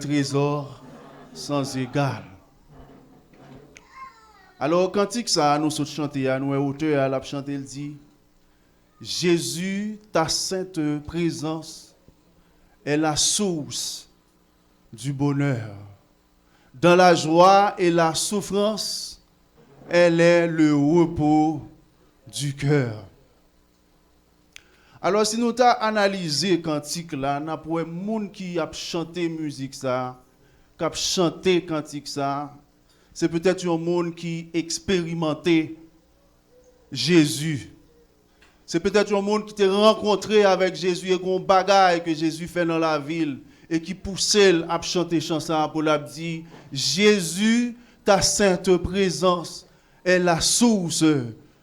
Trésor sans égal. Alors, cantique ça, nous sommes chantés, nous auteur à la chanter, il dit Jésus, ta sainte présence est la source du bonheur. Dans la joie et la souffrance, elle est le repos du cœur. Alors, si nous avons analysé cantique là, nous avons moun qui a chanté musique ça, qui a chanté cantique ça, c'est peut-être un monde qui expérimenté Jésus. C'est peut-être un monde qui t'a rencontré avec Jésus et qu'on bagaille que Jésus fait dans la ville et qui poussait à chanter chanson pour la dire Jésus, ta sainte présence est la source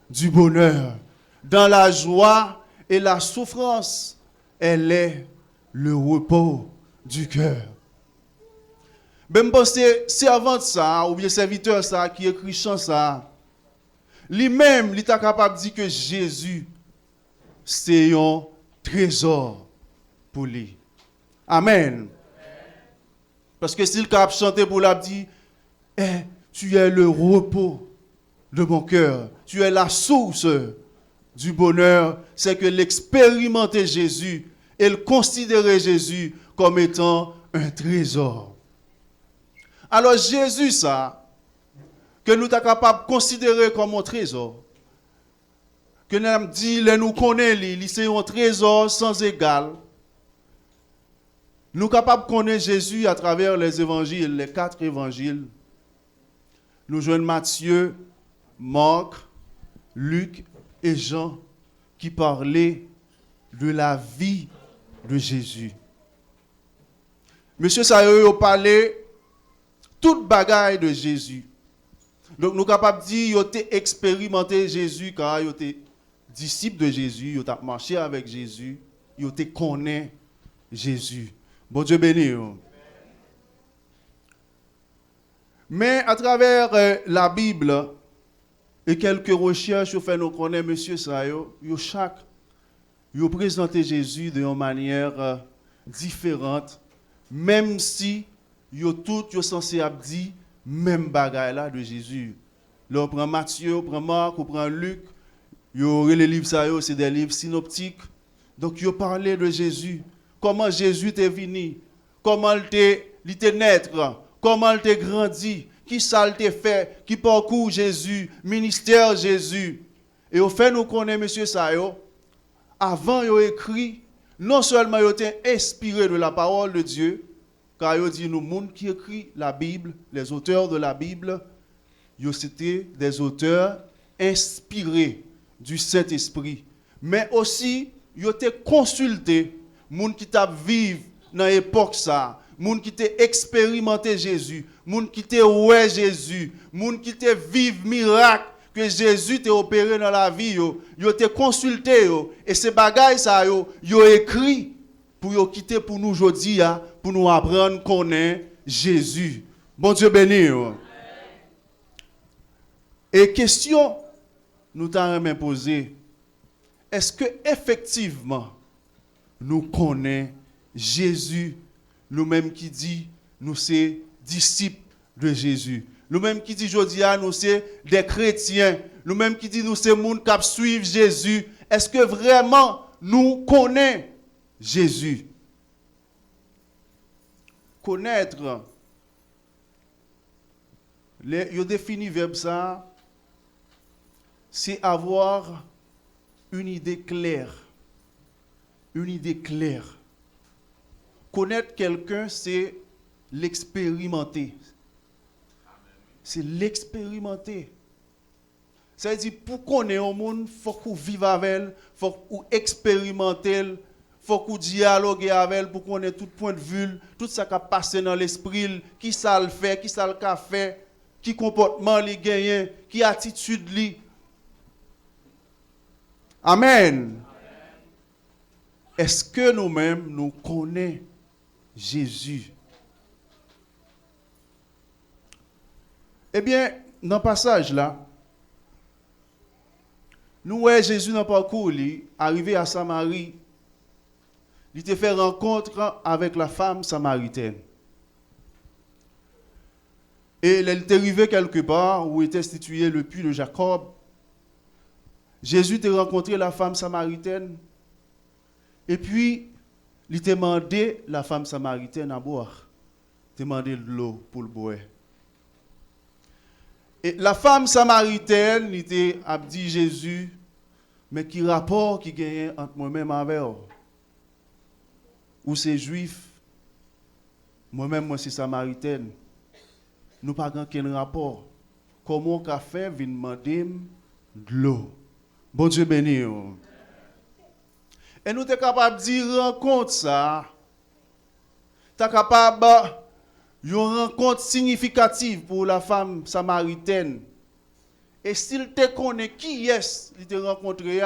du bonheur. Dans la joie et la souffrance, elle est le repos du cœur. Même penser, servant ça, ou bien serviteur ça, qui écrit chant ça, lui-même, il est capable de dire que Jésus, c'est un trésor pour lui. Amen. Parce que s'il est capable de chanter pour lui, dit, tu es le repos de mon cœur, tu es la source du bonheur, c'est que l'expérimenter Jésus et le considérer Jésus comme étant un trésor. Alors Jésus, ça, que nous sommes capables de considérer comme un trésor, que nous dit, nous connaissons, c'est un trésor sans égal. Nous sommes capables de connaître Jésus à travers les évangiles, les 4 évangiles. Nous joignons Matthieu, Marc, Luc et Jean qui parlaient de la vie de Jésus. Monsieur Sayo parlait toute bagaille de Jésus. Donc nous sommes capables de dire qu'ils ont expérimenté Jésus car ils étaient disciples de Jésus, ils ont marché avec Jésus, ils ont connu Jésus. Bon Dieu béni. Mais à travers la Bible et quelques recherches, fait nous connaître monsieur Sayo, ils ont présenté Jésus d'une manière différente, même si ils sont censés dire même bagaille là de Jésus. Là on prend Matthieu, on prend Marc, on prend Luc, les livres Sayo, c'est des livres synoptiques. Donc ils parlaient de Jésus, comment Jésus est venu, comment il était naître, comment il était grandi, qui ça il fait, qui parcourt Jésus, ministère Jésus. Et au fait, nous connaissons monsieur Sayo, avant il a écrit, non seulement il a été inspiré de la parole de Dieu, car il dit nous, monde qui écrit la Bible, les auteurs de la Bible, c'était des auteurs inspirés du Saint-Esprit. Mais aussi, ils ont consulté, monde qui t'a vécu dans l'époque ça, monde qui t'a expérimenté Jésus, monde qui t'a ouais Jésus, monde qui t'a vivre miracle que Jésus t'a opéré dans la vie, ils ont consulté et ces bagailles ça ils ont écrit pour yo quitter pour nous aujourd'hui pour nous apprendre qu'on est Jésus. Bon Dieu béni. Et question nous t'avons posé, est-ce que effectivement nous connaissons Jésus, nous-mêmes qui dit nous sommes disciples de Jésus, nous-mêmes qui dit aujourd'hui nous sommes des chrétiens, nous-mêmes qui dit nous sommes monde qui suivent Jésus, est-ce que vraiment nous connaissons Jésus? Connaître, il définit verbe ça, c'est avoir une idée claire. Une idée claire. Connaître quelqu'un, c'est l'expérimenter. C'est l'expérimenter. Ça veut dire, pour connaître un monde, il faut qu'on vive avec elle, il faut qu'on expérimente elle, il faut qu'on dialogue avec elle pour qu'on ait tout point de vue, tout ça qui a passé dans l'esprit, qui ça le fait, qui ça le fait, qui comportement il gagne, qui attitude li. Amen. Est-ce que nous-mêmes nous connaissons Jésus? Eh bien, dans le passage là, nous voyons Jésus dans le parcours, arrivé à Samarie, il te fait rencontre avec la femme samaritaine. Et elle était arrivée quelque part où était situé le puits de Jacob. Jésus a rencontré la femme samaritaine. Et puis, il t'a demandé la femme samaritaine à boire. Il t'a demandé de l'eau pour le boire. Et la femme samaritaine, il a dit Jésus, mais qui rapport qui gagne entre moi-même et vous? Ou c'est juif, moi-même, moi c'est samaritaine. Nous n'avons pas aucun rapport. Comment on a fait vient demander de l'eau? Bon Dieu béni. Et nous sommes capables de dire rencontre ça. Tu es capable une rencontre significative pour la femme samaritaine. Et s'il te connaît qui est, il te rencontré,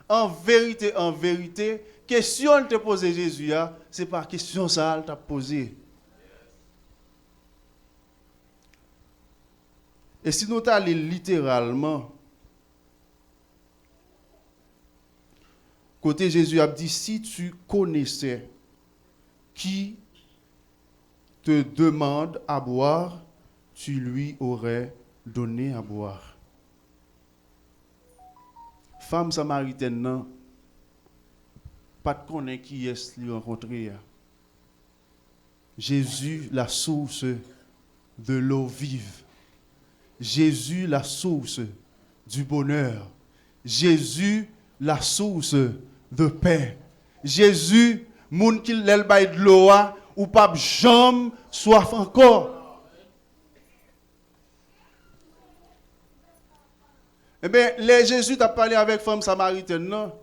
en vérité, question te poser Jésus, ce n'est pas question ça qu'il t'a posé. Et si nous allons littéralement, côté Jésus a dit, si tu connaissais qui te demande à boire, tu lui aurais donné à boire. Femme samaritaine, non, pas de connaître qui est lui rencontré. Jésus, la source de l'eau vive. Jésus, la source du bonheur. Jésus, la source de paix. Jésus, moun qui l'el bay de l'eau, ou pas jamais soif encore. Eh bien, les Jésus t'a parlé avec femme samaritaine, non?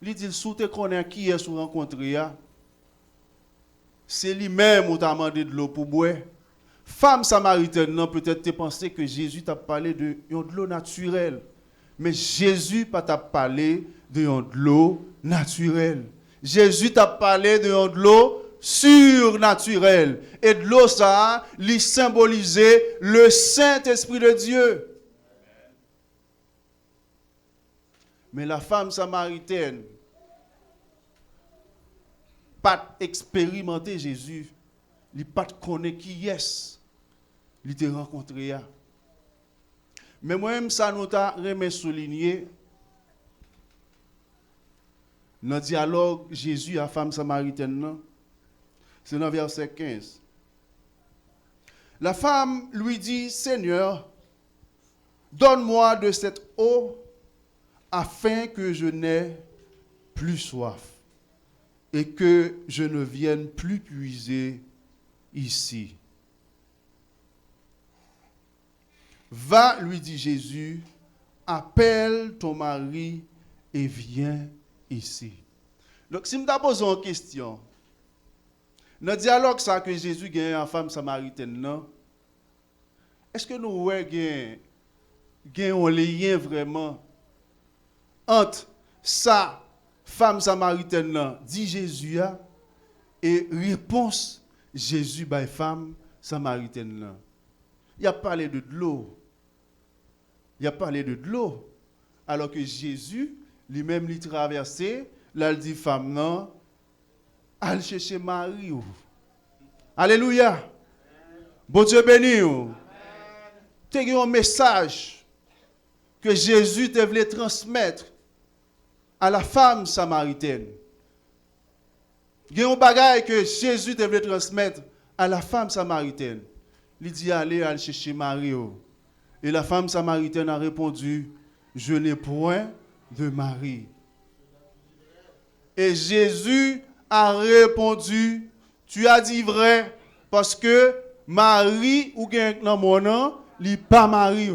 Il dit, si tu connais qui est sous rencontré, c'est lui-même qui t'a demandé de l'eau pour boire. Femme samaritaine, non, peut-être tu pensé que Jésus t'a parlé de l'eau naturelle. Mais Jésus pas t'a parlé de l'eau naturelle. Jésus t'a parlé de l'eau surnaturelle. Et de l'eau, ça, lui symbolisait le Saint-Esprit de Dieu. Mais la femme samaritaine, pas expérimenté Jésus, il pas connaît qui est, il te rencontré. Mais moi-même, ça nous a remis souligné dans le dialogue Jésus et la femme samaritaine. C'est dans verset 15. La femme lui dit, Seigneur, donne-moi de cette eau afin que je n'aie plus soif et que je ne vienne plus puiser ici. Va, lui dit Jésus, appelle ton mari et viens ici. Donc, si je me pose une question, dans le dialogue ça que Jésus gagne en femme samaritaine, non? Est-ce que nous voyons un lien vraiment entre sa femme samaritaine, non, dit Jésus, et réponse Jésus by femme samaritaine, non? Il a parlé de l'eau. Il a parlé de l'eau. Alors que Jésus, lui-même, lui traversait, là, il dit, femme, non, allez chercher Marie. Alléluia. Bon Dieu béni. Tu as un message que Jésus te voulait transmettre à la femme samaritaine. Il y a un bagage que Jésus te voulait transmettre à la femme samaritaine. Il dit, allez chercher Marie. Et la femme samaritaine a répondu, je n'ai point de mari. Et Jésus a répondu, tu as dit vrai, parce que Marie ou gen dans mon nom, il n'est pas mari.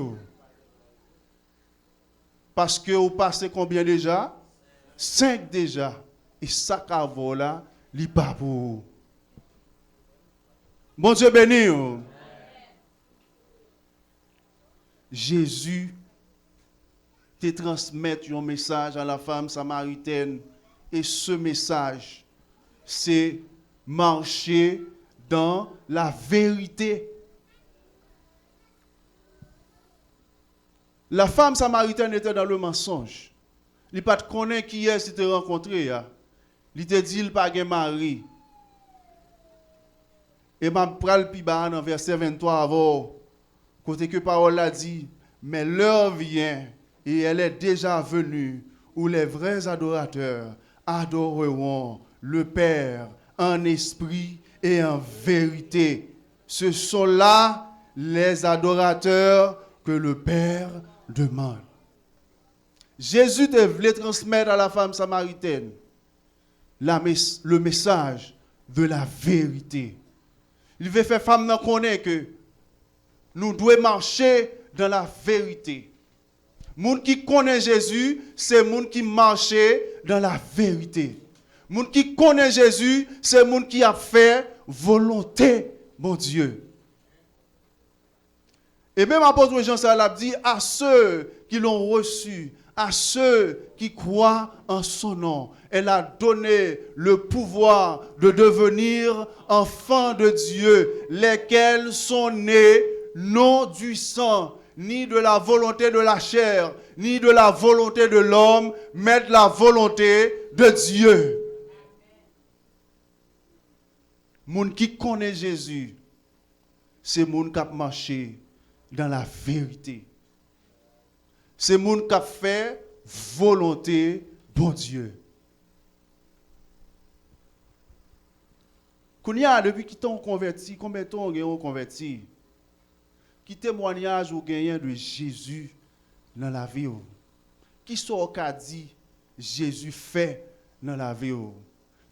Parce que vous passez combien déjà? 5 déjà. Et ça là, il n'est pas pour vous. Bon Dieu béni. Jésus te transmet un message à la femme samaritaine. Et ce message, c'est marcher dans la vérité. La femme samaritaine était dans le mensonge. Il n'a pas de connaître qui est si tu rencontré. Il te dit qu'il n'a pas de mari. Et je vais le plus bas dans verset 23 avant. Côté que parole a dit, mais l'heure vient et elle est déjà venue où les vrais adorateurs adoreront le Père en esprit et en vérité. Ce sont là les adorateurs que le Père demande. Jésus voulait transmettre à la femme samaritaine le message de la vérité. Il veut faire femme nous connaître que nous devons marcher dans la vérité. Moun qui connaît Jésus, c'est moun qui marche dans la vérité. Moun qui connaît Jésus, c'est moun qui a fait volonté, mon Dieu. Et même apôtre Jean l'a dit à ceux qui l'ont reçu, à ceux qui croient en son nom, elle a donné le pouvoir de devenir enfants de Dieu, lesquels sont nés non du sang, ni de la volonté de la chair, ni de la volonté de l'homme, mais de la volonté de Dieu. Moun qui connaît Jésus, c'est moun qui a marché dans la vérité. C'est moun qui a fait volonté bon Dieu. Kounia, depuis qu'ils t'ont converti, combien de temps ont converti? Qui témoignage ou gagnant de Jésus dans la vie? Qui sont qu'a dit Jésus fait dans la vie?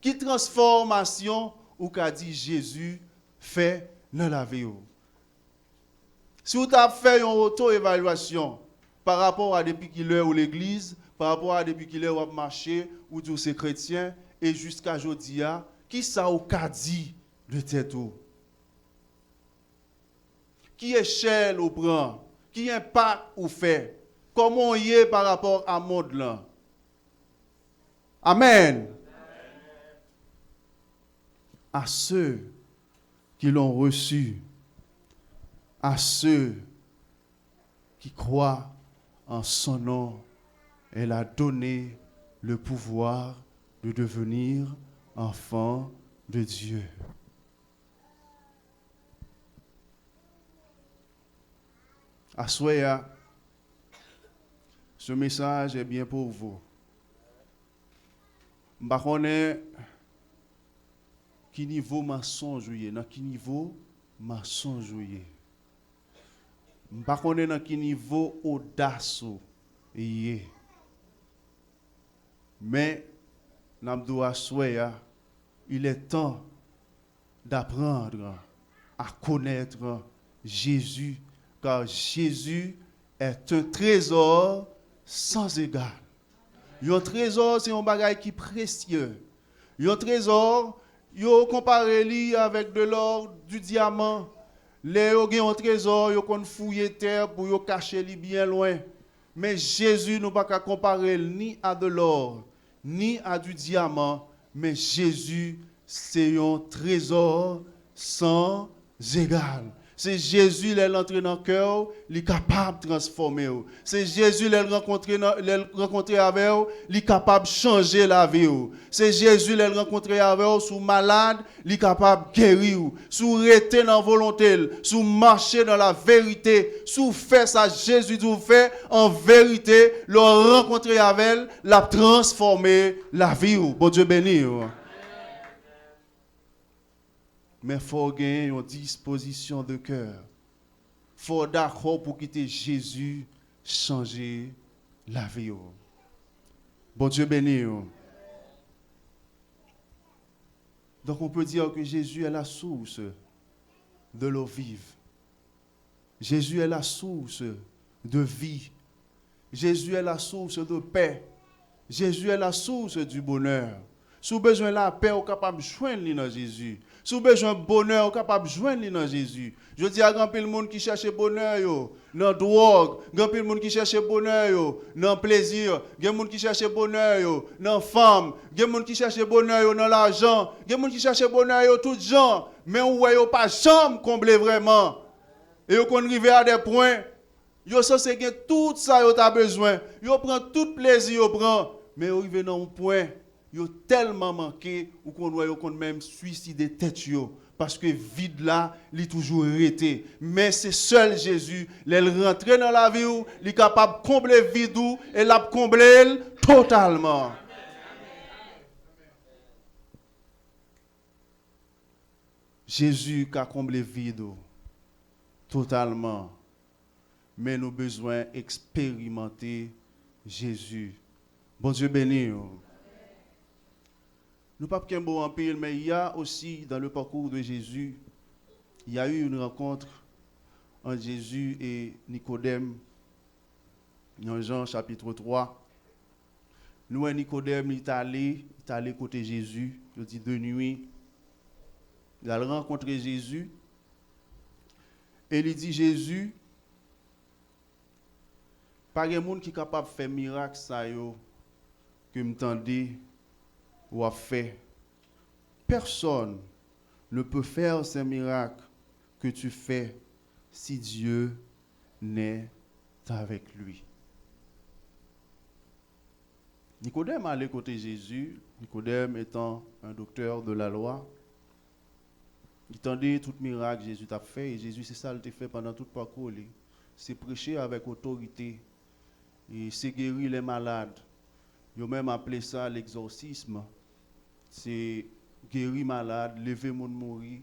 Qui transformation ou qu'a dit Jésus fait dans la vie? Si vous avez fait une auto-évaluation par rapport à depuis qu'il est ou l'église, par rapport à depuis qu'il est ou marché, ou tous ces chrétiens, et jusqu'à aujourd'hui, qui ça ou qu'a dit de tête? Qui échelle ou prend? Qui impact ou fait? Comment on y est par rapport à monde là? Amen. À ceux qui l'ont reçu, à ceux qui croient en son nom, elle a donné le pouvoir de devenir enfant de Dieu. Assoya, ce message est bien pour vous. Je ne sais pas qui niveau mensonge, dans quel niveau mensonge. Je ne sais pas dans quel niveau audace. Mais, il est temps d'apprendre à connaître Jésus, car Jésus est un trésor sans égal. Un trésor, c'est un bagage qui est précieux. Un trésor, yo comparé avec de l'or, du diamant. Les yo gen un trésor, yo kon fouiller terre pour yo cacher li bien loin. Mais Jésus nous pas comparer ni à de l'or, ni à du diamant, mais Jésus c'est un trésor sans égal. C'est Jésus qui est entré dans le cœur, il est capable de transformer. C'est Jésus qui est rencontré avec vous, il est capable de changer la vie. C'est Jésus qui est rencontré avec vous, sous malade, il est capable de guérir. Sous rester dans la volonté, sous marcher dans la vérité, sous faire ça, Jésus vous fait en vérité, le rencontrer avec elle, l'a transformer la vie. Bon Dieu béni. Mais il faut gagner une disposition de cœur. Il faut d'accord pour quitter Jésus, changer la vie. Bon Dieu béni. Donc on peut dire que Jésus est la source de l'eau vive. Jésus est la source de vie. Jésus est la source de paix. Jésus est la source du bonheur. Si vous avez besoin de la paix, vous êtes capable de joindre dans Jésus. Si vous avez besoin de bonheur, vous êtes capable de joindre dans Jésus. Je dis à grand pile monde qui cherche bonheur, dans la drogue, grand pile monde qui cherche bonheur, dans le plaisir, grand monde qui cherche bonheur, dans la femme, grand monde qui cherche bonheur, dans l'argent, grand monde qui cherche bonheur, tout gens. Mais vous voyez pas jamais combler vraiment. Et vous arrivez à des points, vous savez que tout ça, vous avez besoin. Vous prenez tout plaisir, vous prenez. Mais vous arrivez dans un point. Yo tellement manqué ou qu'on doit même suicider tête yo parce que vide là, il toujours été. Mais c'est seul Jésus, il rentre dans la vie, il est capable de combler vide et l'a combler totalement. Jésus qui a comblé vide totalement. Mais nous avons besoin d'expérimenter Jésus. Bon Dieu béni. Nous pas qu'un beau en pile, mais il y a aussi dans le parcours de Jésus, il y a eu une rencontre entre Jésus et Nicodème dans Jean chapitre 3. Nous et Nicodème, il est allé côté Jésus, il dit de nuit. Il a rencontré Jésus et il dit Jésus, pas de monde qui est capable de faire miracle ça yo que m'tendez ou a fait. Personne ne peut faire ces miracles que tu fais si Dieu n'est avec lui. Nicodème allait côté Jésus, Nicodème étant un docteur de la loi. Il tendait tout miracle que Jésus t'a fait et Jésus c'est ça qu'il a fait pendant tout le parcours. C'est prêcher avec autorité et c'est guérir les malades. Ils ont même appelé ça l'exorcisme. C'est guérir malade, lever mon mourir.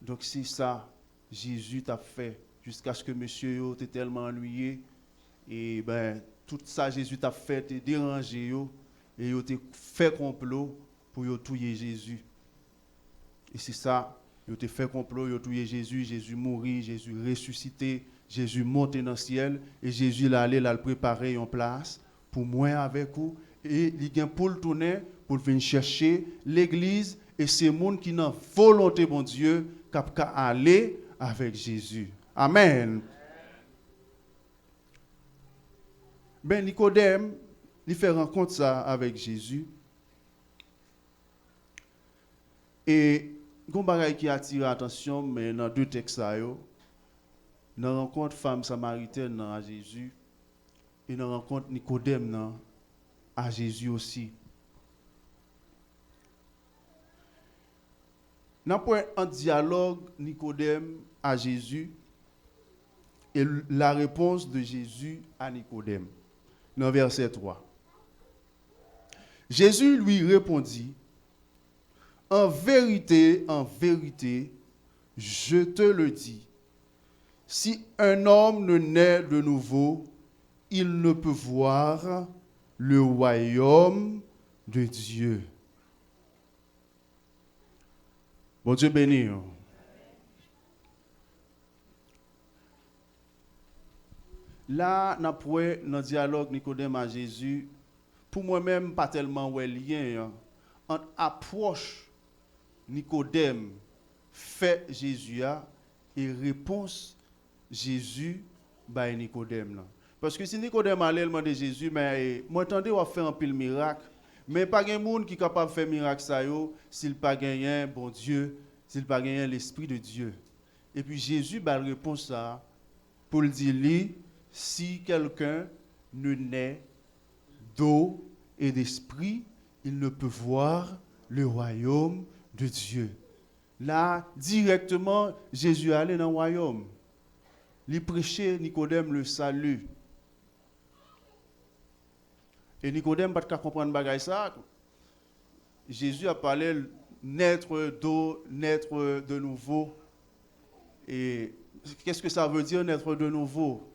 Donc c'est ça Jésus t'a fait jusqu'à ce que monsieur yo t'es tellement ennuyé et ben tout ça Jésus t'a fait t'es dérangé yo et yo t'es fait complot pour yo tuer Jésus. Et c'est ça, yo t'es fait complot, yo tuer Jésus, Jésus mourir, Jésus ressuscité, Jésus monté dans le ciel et Jésus là aller là préparer une place pour moi avec vous et il vient pour le tourner pour venir chercher l'église et c'est monde qui n'a volonté bon Dieu qui a aller avec Jésus. Amen. Ben Nicodème, il fait rencontre ça avec Jésus. Et gon bagay qui attire l'attention mais dans deux textes ça yo, dans rencontre femme samaritaine à Jésus et dans rencontre Nicodème à Jésus aussi. N'a point un dialogue Nicodème à Jésus et la réponse de Jésus à Nicodème. Dans verset 3. Jésus lui répondit, en vérité, je te le dis, si un homme ne naît de nouveau, il ne peut voir le royaume de Dieu. Bon Dieu béni. Là, dans le dialogue Nicodème à Jésus, pour moi-même, pas tellement ouais lien entre approche Nicodème fait Jésus et réponse Jésus by Nicodème. Parce que si Nicodème allait demander Jésus, mais moi attendez on va faire un pile miracle, mais pas de monde qui est capable de faire miracle ça yo s'il pas gagné bon Dieu, s'il pas gagné l'esprit de Dieu. Et puis Jésus ba réponse ça pour le dire si quelqu'un ne naît d'eau et d'esprit, il ne peut voir le royaume de Dieu. Là, directement, Jésus allait dans le royaume. Il prêchait Nicodème le salut. Et Nicodème n'a pas comprendre bagay ça. Jésus a parlé naître d'eau, naître de nouveau. Et qu'est-ce que ça veut dire naître de nouveau?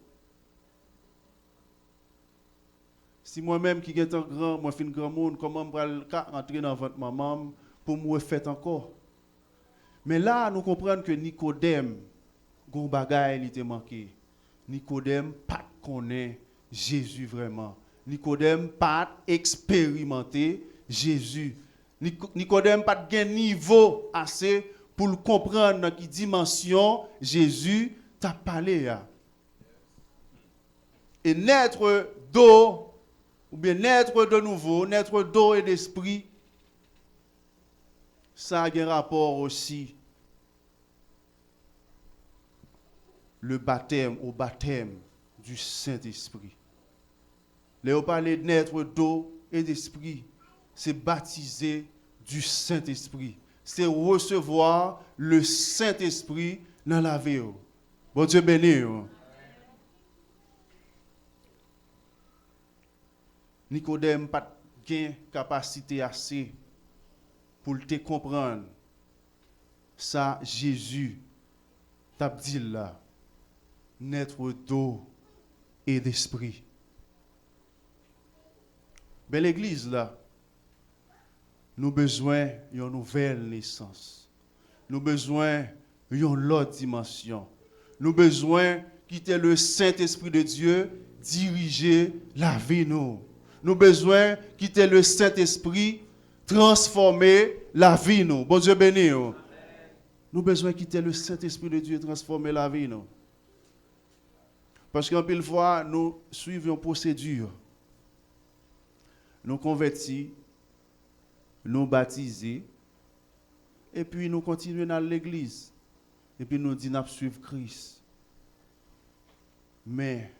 Si moi-même qui est un grand, moi fin grand monde, comment je vais rentrer dans votre maman pour me refaire encore? Mais là, nous comprenons que Nicodème, gon bagay il était manqué. Nicodème pas connaît Jésus vraiment. Nicodème pas expérimenté Jésus. Nicodème pas de niveau assez pour le comprendre dans quelle dimension Jésus t'a parlé. Et naître d'eau ou bien naître de nouveau, naître d'eau et d'esprit, ça a un rapport aussi au baptême du Saint-Esprit. Léo parler de naître d'eau et d'esprit, c'est baptiser du Saint-Esprit. c'est recevoir le Saint-Esprit dans la vie. Bon Dieu béni. Nicodème pas de capacité assez pour te comprendre. Ça, Jésus t'a dit là, naître d'eau et d'esprit. Ben l'église là, nous avons besoin d'une nouvelle naissance. Nous avons besoin d'une autre dimension. Nous avons besoin de quitter le Saint-Esprit de Dieu, diriger la vie nous. Nous avons besoin de quitter le Saint-Esprit, transformer la vie nous. Bon Dieu béni. Nous avons besoin de quitter le Saint-Esprit de Dieu, transformer la vie nous. Parce qu'en pile fois, nous suivons une procédure. Nous convertis, nous baptisés, et puis nous continuons dans l'église. Et puis nous disons, nous suivons Christ. Mais,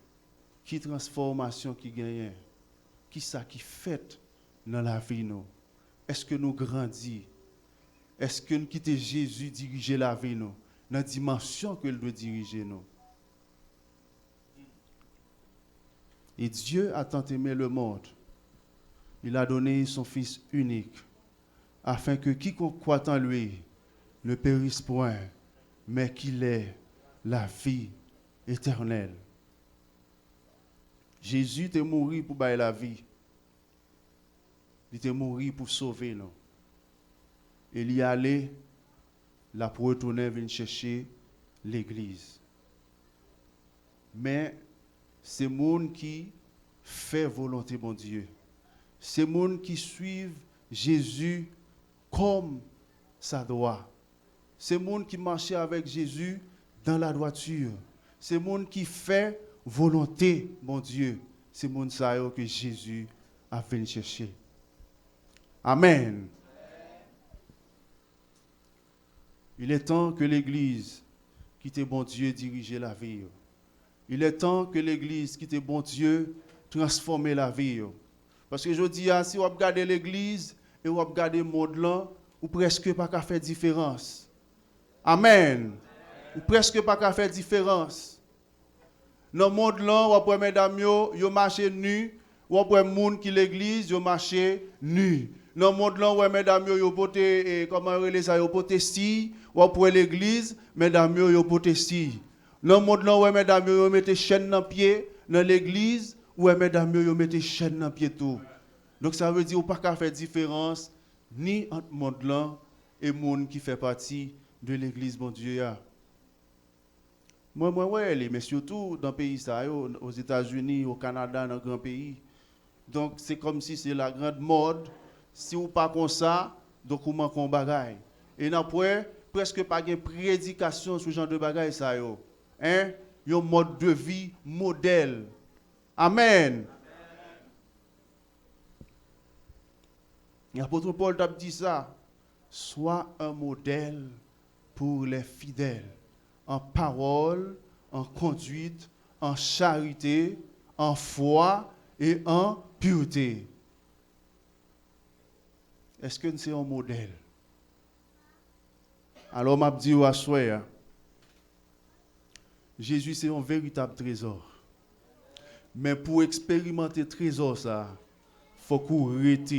qui transformation qui gagne? Qui ça qui fait dans la vie nous? Est-ce que nous grandissons? Est-ce que nous quittons Jésus diriger la vie nous? Dans la dimension qu'il doit diriger nous? Et Dieu a tant aimé le monde. Il a donné son Fils unique, afin que quiconque croit en lui ne périsse point, mais qu'il ait la vie éternelle. Jésus est mort pour bailler la vie. Il est mort pour sauver nous. Il y allait là pour retourner venir chercher l'église. Mais c'est monde qui fait volonté mon Dieu. C'est monde qui suivent Jésus comme ça doit. C'est monde qui marche avec Jésus dans la droiture. C'est monde qui fait volonté mon Dieu. C'est monde ça que Jésus a venu chercher. Amen. Il est temps que l'Église quitte bon Dieu diriger la vie. Il est temps que l'Église quitte bon Dieu transformer la vie. Parce que je dis, si vous regardez l'Église et vous regardez le monde là, ou presque pas qu'à faire différence. Amen. Ou presque pas qu'à faire différence. Dans le monde là, vous pouvez mesdames yo marche nu, vous pouvez monde qui l'église, yo marche nu. Dans le monde là, vous mesdames yo porter comment relais ça yo porter si, vous pouvez l'église, mesdames yo porter si. Dans le monde là, vous mesdames yo mettez chaîne dans pied dans l'église, ou mesdames yo mettez chaîne dans pied tout. Donc ça veut dire ou pas qu'à faire différence ni entre monde là et monde qui fait partie de l'église bon Dieu. Moi ouais, mais surtout dans le pays ça, aux États-Unis, au Canada, dans grand pays. Donc c'est comme si c'est la grande mode. Si ou pas comme ça, donc on manque un bagaille. Et n'après presque pas de prédication sur ce genre de bagaille ça yo. Hein? Un mode de vie modèle. Amen. L'apôtre Paul t'a dit ça. Sois un modèle pour les fidèles, en parole, en conduite, en charité, en foi et en pureté. Est-ce que c'est un modèle? Alors, m'a dit à soi, Jésus c'est un véritable trésor. Mais pour expérimenter trésor ça, faut qu'on reste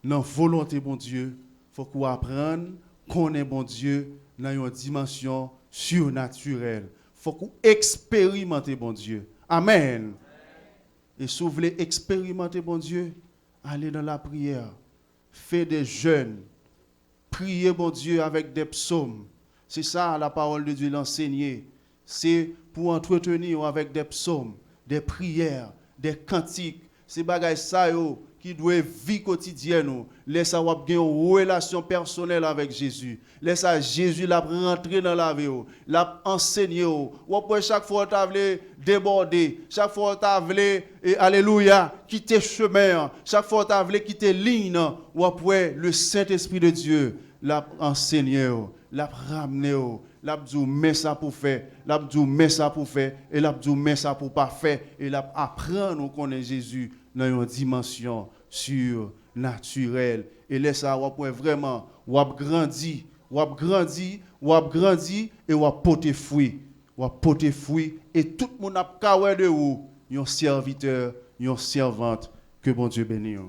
dans la volonté bon Dieu, faut qu'on apprenne qu'on est bon Dieu dans une dimension surnaturelle. Faut qu'on expérimente bon Dieu. Amen. Et si vous voulez expérimenter bon Dieu, allez dans la prière. Faites des jeûnes. Priez bon Dieu avec des psaumes. C'est ça la parole de Dieu l'enseigner. C'est pour entretenir avec des psaumes, des prières, des cantiques. C'est bagaille ça yo qui doit vie quotidienne. Laisse avoir une relation personnelle avec Jésus. Laisse Jésus la rentrer dans la vie, la enseigner. Ou après chaque fois tu voulais déborder, chaque fois tu voulais alléluia quitter chemin, chaque fois tu voulais quitter ligne, ou après le Saint-Esprit de Dieu l'a enseigné, l'a ramené, l'a dit mais ça pour faire, l'a dit mais ça pour faire et l'a dit mais ça pour pas faire et l'a apprendre nous connaître Jésus dans une dimension surnaturelle et laisse ça vraiment ou grandi, et ou porter fruit, et tout le monde a kawè de ou, un serviteur, une servante que bon Dieu bénisse.